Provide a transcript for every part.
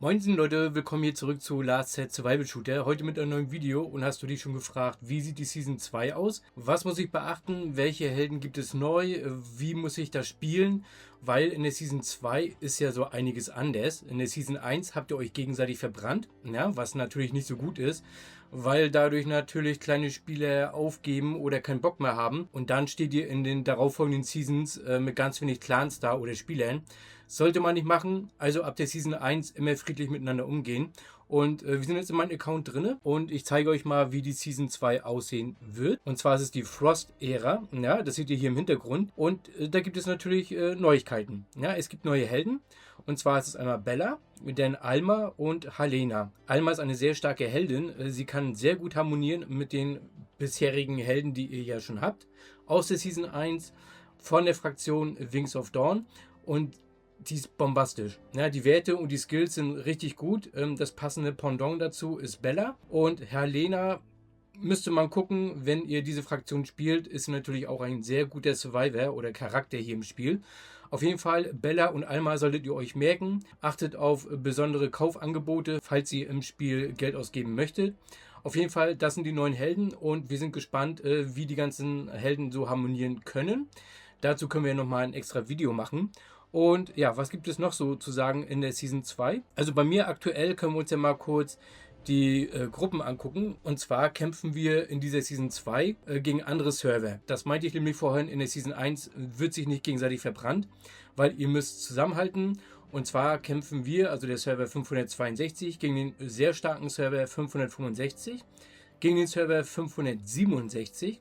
Moinsen Leute, willkommen hier zurück zu Last Set Survival Shooter. Heute mit einem neuen Video und hast du dich schon gefragt, wie sieht die Season 2 aus? Was muss ich beachten? Welche Helden gibt es neu? Wie muss ich das spielen? Weil in der Season 2 ist ja so einiges anders. In der Season 1 habt ihr euch gegenseitig verbrannt, ja, was natürlich nicht so gut ist, weil dadurch natürlich kleine Spieler aufgeben oder keinen Bock mehr haben. Und dann steht ihr in den darauffolgenden Seasons mit ganz wenig Clans da oder Spielern. Sollte man nicht machen, also ab der Season 1 immer friedlich miteinander umgehen. Und wir sind jetzt in meinem Account drin und ich zeige euch mal, wie die Season 2 aussehen wird. Und zwar ist es die Frost-Ära, ja, das seht ihr hier im Hintergrund. Und da gibt es natürlich Neuigkeiten. Ja, es gibt neue Helden. Und zwar ist es einmal Bella, dann Alma und Helena. Alma ist eine sehr starke Heldin. Sie kann sehr gut harmonieren mit den bisherigen Helden, die ihr ja schon habt. Aus der Season 1 von der Fraktion Wings of Dawn. Und die ist bombastisch. Ja, die Werte und die Skills sind richtig gut. Das passende Pendant dazu ist Bella. Und Helena müsste man gucken, wenn ihr diese Fraktion spielt, ist sie natürlich auch ein sehr guter Survivor oder Charakter hier im Spiel. Auf jeden Fall, Bella und Alma solltet ihr euch merken. Achtet auf besondere Kaufangebote, falls ihr im Spiel Geld ausgeben möchtet. Auf jeden Fall, das sind die neuen Helden und wir sind gespannt, wie die ganzen Helden so harmonieren können. Dazu können wir nochmal ein extra Video machen. Und ja, was gibt es noch so zu sagen in der Season 2? Also bei mir aktuell können wir uns ja mal kurz die Gruppen angucken. Und zwar kämpfen wir in dieser Season 2 gegen andere Server. Das meinte ich nämlich vorhin, in der Season 1 wird sich nicht gegenseitig verbrannt, weil ihr müsst zusammenhalten. Und zwar kämpfen wir, also der Server 562, gegen den sehr starken Server 565, gegen den Server 567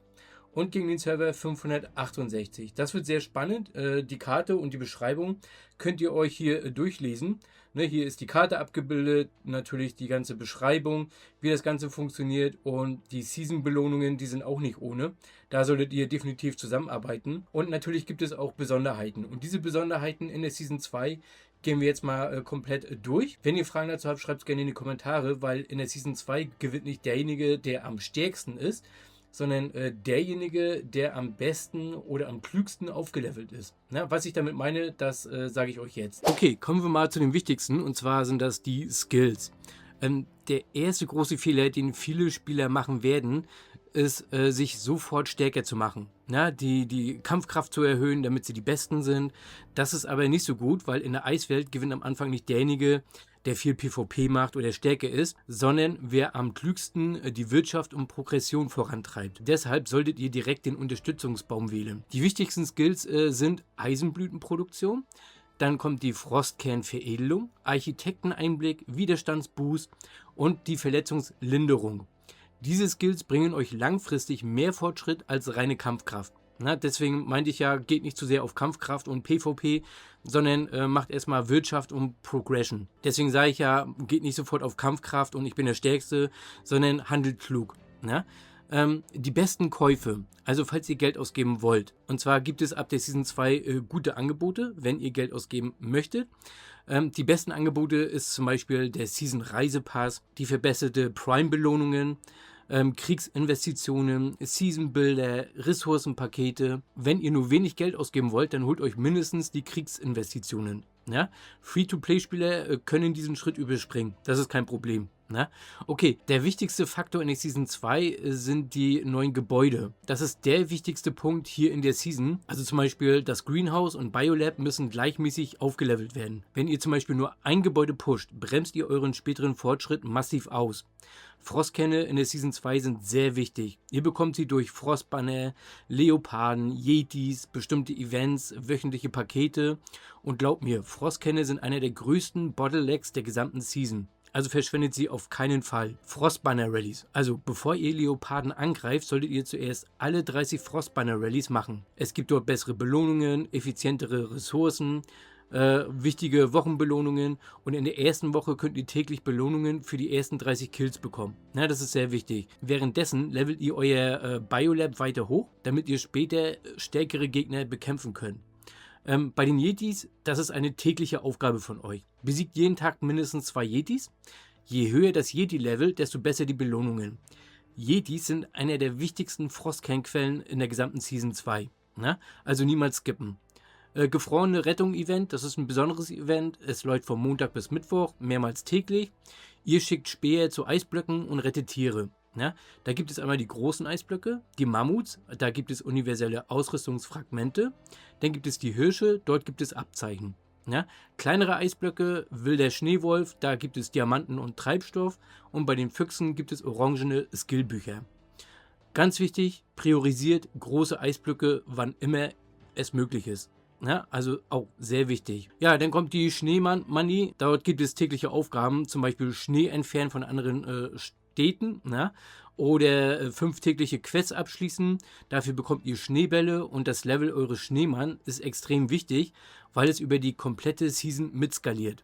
und gegen den Server 568. Das wird sehr spannend. Die Karte und die Beschreibung könnt ihr euch hier durchlesen. Hier ist die Karte abgebildet, natürlich die ganze Beschreibung, wie das Ganze funktioniert und die Season-Belohnungen, die sind auch nicht ohne. Da solltet ihr definitiv zusammenarbeiten. Und natürlich gibt es auch Besonderheiten. Und diese Besonderheiten in der Season 2 gehen wir jetzt mal komplett durch. Wenn ihr Fragen dazu habt, schreibt es gerne in die Kommentare, weil in der Season 2 gewinnt nicht derjenige, der am stärksten ist, sondern derjenige, der am besten oder am klügsten aufgelevelt ist. Na, was ich damit meine, das sage ich euch jetzt. Okay, kommen wir mal zu dem Wichtigsten, und zwar sind das die Skills. Der erste große Fehler, den viele Spieler machen werden, ist, sich sofort stärker zu machen. Na, die Kampfkraft zu erhöhen, damit sie die Besten sind. Das ist aber nicht so gut, weil in der Eiswelt gewinnt am Anfang nicht derjenige, der viel PvP macht oder stärker ist, sondern wer am klügsten die Wirtschaft und Progression vorantreibt. Deshalb solltet ihr direkt den Unterstützungsbaum wählen. Die wichtigsten Skills sind Eisenblütenproduktion, dann kommt die Frostkernveredelung, Architekteneinblick, Widerstandsboost und die Verletzungslinderung. Diese Skills bringen euch langfristig mehr Fortschritt als reine Kampfkraft. Na, deswegen meinte ich ja, geht nicht zu sehr auf Kampfkraft und PvP, sondern macht erstmal Wirtschaft und Progression. Deswegen sage ich ja, geht nicht sofort auf Kampfkraft und ich bin der Stärkste, sondern handelt klug. Na? Die besten Käufe, also falls ihr Geld ausgeben wollt. Und zwar gibt es ab der Season 2 gute Angebote, wenn ihr Geld ausgeben möchtet. Die besten Angebote ist zum Beispiel der Season Reisepass, die verbesserte Prime-Belohnungen, Kriegsinvestitionen, Season-Builder, Ressourcenpakete. Wenn ihr nur wenig Geld ausgeben wollt, dann holt euch mindestens die Kriegsinvestitionen. Ja? Free-to-Play-Spieler können diesen Schritt überspringen. Das ist kein Problem. Na? Okay, der wichtigste Faktor in der Season 2 sind die neuen Gebäude. Das ist der wichtigste Punkt hier in der Season. Also zum Beispiel das Greenhouse und Biolab müssen gleichmäßig aufgelevelt werden. Wenn ihr zum Beispiel nur ein Gebäude pusht, bremst ihr euren späteren Fortschritt massiv aus. Frostkerne in der Season 2 sind sehr wichtig. Ihr bekommt sie durch Frostbanner, Leoparden, Yetis, bestimmte Events, wöchentliche Pakete. Und glaubt mir, Frostkerne sind einer der größten Bottlenecks der gesamten Season. Also verschwendet sie auf keinen Fall. Frostbanner-Rallies. Also bevor ihr Leoparden angreift, solltet ihr zuerst alle 30 Frostbanner-Rallies machen. Es gibt dort bessere Belohnungen, effizientere Ressourcen, wichtige Wochenbelohnungen und in der ersten Woche könnt ihr täglich Belohnungen für die ersten 30 Kills bekommen. Na, das ist sehr wichtig. Währenddessen levelt ihr euer Biolab weiter hoch, damit ihr später stärkere Gegner bekämpfen könnt. Bei den Yetis, das ist eine tägliche Aufgabe von euch. Besiegt jeden Tag mindestens 2 Yetis. Je höher das Yeti-Level, desto besser die Belohnungen. Yetis sind einer der wichtigsten Frostkernquellen in der gesamten Season 2. Na? Also niemals skippen. Gefrorene Rettung-Event, das ist ein besonderes Event. Es läuft von Montag bis Mittwoch, mehrmals täglich. Ihr schickt Späher zu Eisblöcken und rettet Tiere. Ja, da gibt es einmal die großen Eisblöcke, die Mammuts, da gibt es universelle Ausrüstungsfragmente. Dann gibt es die Hirsche, dort gibt es Abzeichen. Ja, kleinere Eisblöcke, wilder Schneewolf, da gibt es Diamanten und Treibstoff. Und bei den Füchsen gibt es orangene Skillbücher. Ganz wichtig, priorisiert große Eisblöcke, wann immer es möglich ist. Ja, also auch sehr wichtig. Ja, dann kommt die Schneemann-Money. Dort gibt es tägliche Aufgaben, zum Beispiel Schnee entfernen von anderen Städten. Ja? Oder 5 tägliche Quests abschließen. Dafür bekommt ihr Schneebälle und das Level eures Schneemann ist extrem wichtig, weil es über die komplette Season mitskaliert.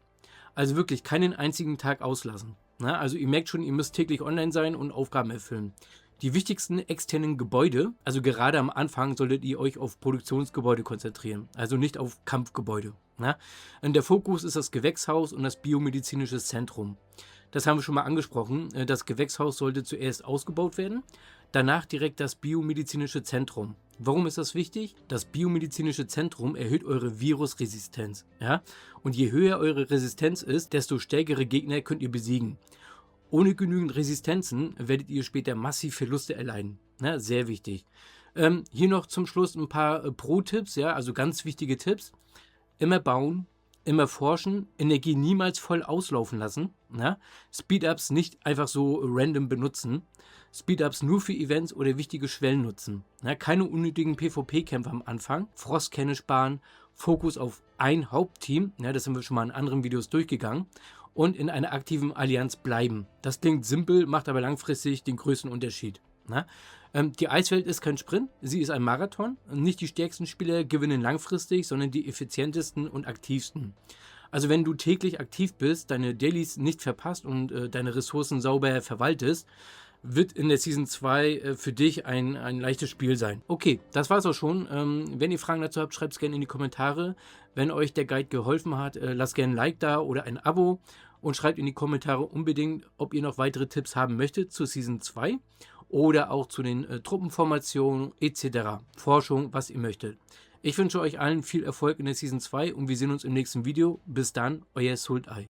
Also wirklich keinen einzigen Tag auslassen. Ja? Also ihr merkt schon, ihr müsst täglich online sein und Aufgaben erfüllen. Die wichtigsten externen Gebäude, also gerade am Anfang solltet ihr euch auf Produktionsgebäude konzentrieren, also nicht auf Kampfgebäude. Ja? Und der Fokus ist das Gewächshaus und das biomedizinische Zentrum. Das haben wir schon mal angesprochen. Das Gewächshaus sollte zuerst ausgebaut werden, danach direkt das biomedizinische Zentrum. Warum ist das wichtig? Das biomedizinische Zentrum erhöht eure Virusresistenz. Ja? Und je höher eure Resistenz ist, desto stärkere Gegner könnt ihr besiegen. Ohne genügend Resistenzen werdet ihr später massiv Verluste erleiden. Ja, sehr wichtig. Hier noch zum Schluss ein paar Pro-Tipps, ja, also ganz wichtige Tipps. Immer bauen, immer forschen, Energie niemals voll auslaufen lassen. Ja? Speed-Ups nicht einfach so random benutzen. Speed-Ups nur für Events oder wichtige Schwellen nutzen. Ja? Keine unnötigen PvP-Kämpfe am Anfang. Frostkerne sparen, Fokus auf ein Hauptteam. Ja, das haben wir schon mal in anderen Videos durchgegangen. Und in einer aktiven Allianz bleiben. Das klingt simpel, macht aber langfristig den größten Unterschied. Na? Die Eiswelt ist kein Sprint, sie ist ein Marathon. Nicht die stärksten Spieler gewinnen langfristig, sondern die effizientesten und aktivsten. Also wenn du täglich aktiv bist, deine Dailies nicht verpasst und deine Ressourcen sauber verwaltest, wird in der Season 2 für dich ein leichtes Spiel sein. Okay, das war's auch schon. Wenn ihr Fragen dazu habt, schreibt es gerne in die Kommentare. Wenn euch der Guide geholfen hat, lasst gerne ein Like da oder ein Abo und schreibt in die Kommentare unbedingt, ob ihr noch weitere Tipps haben möchtet zu Season 2 oder auch zu den Truppenformationen etc. Forschung, was ihr möchtet. Ich wünsche euch allen viel Erfolg in der Season 2 und wir sehen uns im nächsten Video. Bis dann, euer Sultai.